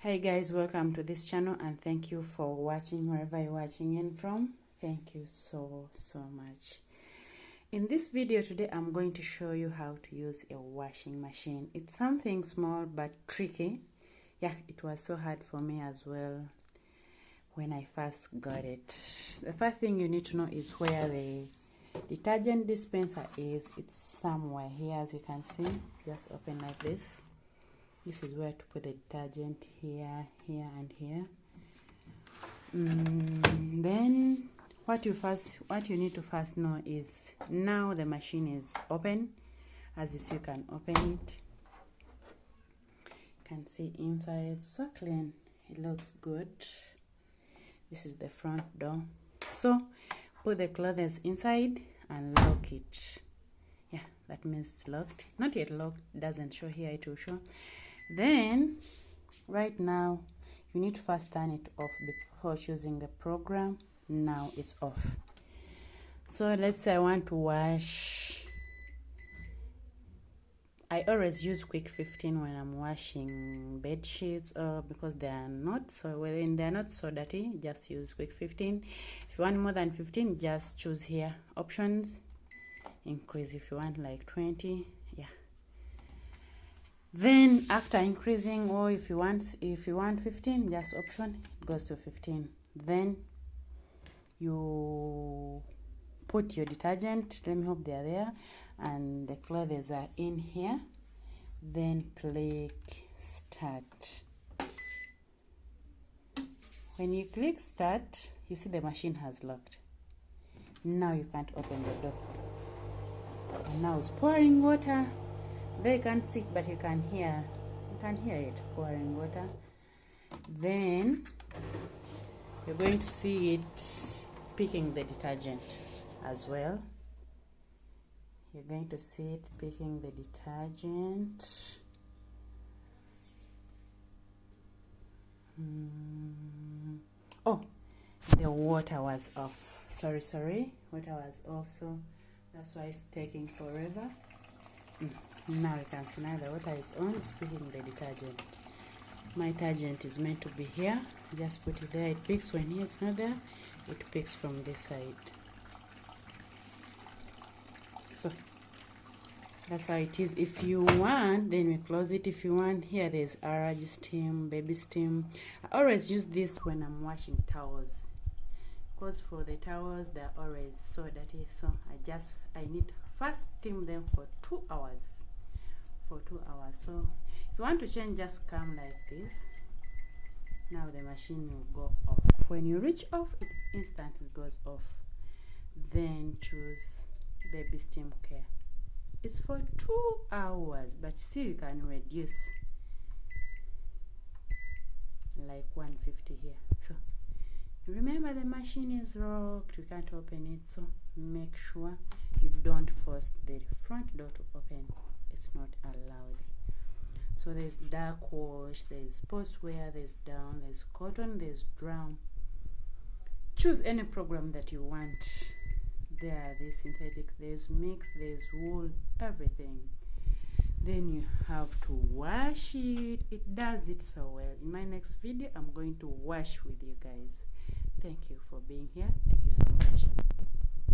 Hey guys, welcome to this channel and thank you for watching wherever you're watching in from. Thank you so much. In this video today I'm going to show you how to use a washing machine. It's something small but tricky. Yeah, it was so hard for me as well when I first got it. The first thing you need to know is where the detergent dispenser is. It's somewhere here, as you can see. Just open like this. This is where to put the detergent, here, here, and here. Then what you need to first know is now the machine is open. As you see, you can open it. You can see inside, so clean. It looks good. This is the front door. So put the clothes inside and lock it. Yeah, that means it's locked. Not yet locked, doesn't show here, it will show. Then right now you need to first turn it off before choosing the program. Now it's off. So let's say I want to wash. I always use quick 15 when I'm washing bed sheets, or because they are not so when they are not so dirty, just use quick 15. If you want more than 15, just choose here options, increase if you want like 20. Yeah. Then after increasing, or if you want 15, just option, it goes to 15. Then you put your detergent. Let me hope they are there, and the clothes are in here. Then click start. When you click start, you see the machine has locked. Now you can't open the door. And now it's pouring water. They can't see, but you can hear it pouring water. Then you're going to see it picking the detergent as well. You're going to see it picking the detergent. Oh, the water was off. Sorry, water was off, so that's why it's taking forever. Now you can see now the water is on, it's picking the detergent. My detergent is meant to be here. Just put it there, it picks. When here it's not there, it picks from this side. So that's how it is. If you want, then we close it. If you want, here there's RG steam, baby steam. I always use this when I'm washing towels, because for the towels they're always so dirty. So I need first steam them for 2 hours. So if you want to change, just come like this. Now the machine will go off. When you reach off, it instantly goes off. Then choose baby steam care. It's for 2 hours, but still you can reduce like 150 here. So remember, the machine is locked, you can't open it, so make sure you don't force the front door to open. It's not allowed. So there's dark wash, there's sportswear, there's down, there's cotton, there's drum. Choose any program that you want. There's synthetic, there's mix, there's wool, everything. Then you have to wash it. It does it so well. In my next video, I'm going to wash with you guys. Thank you for being here. Thank you so much.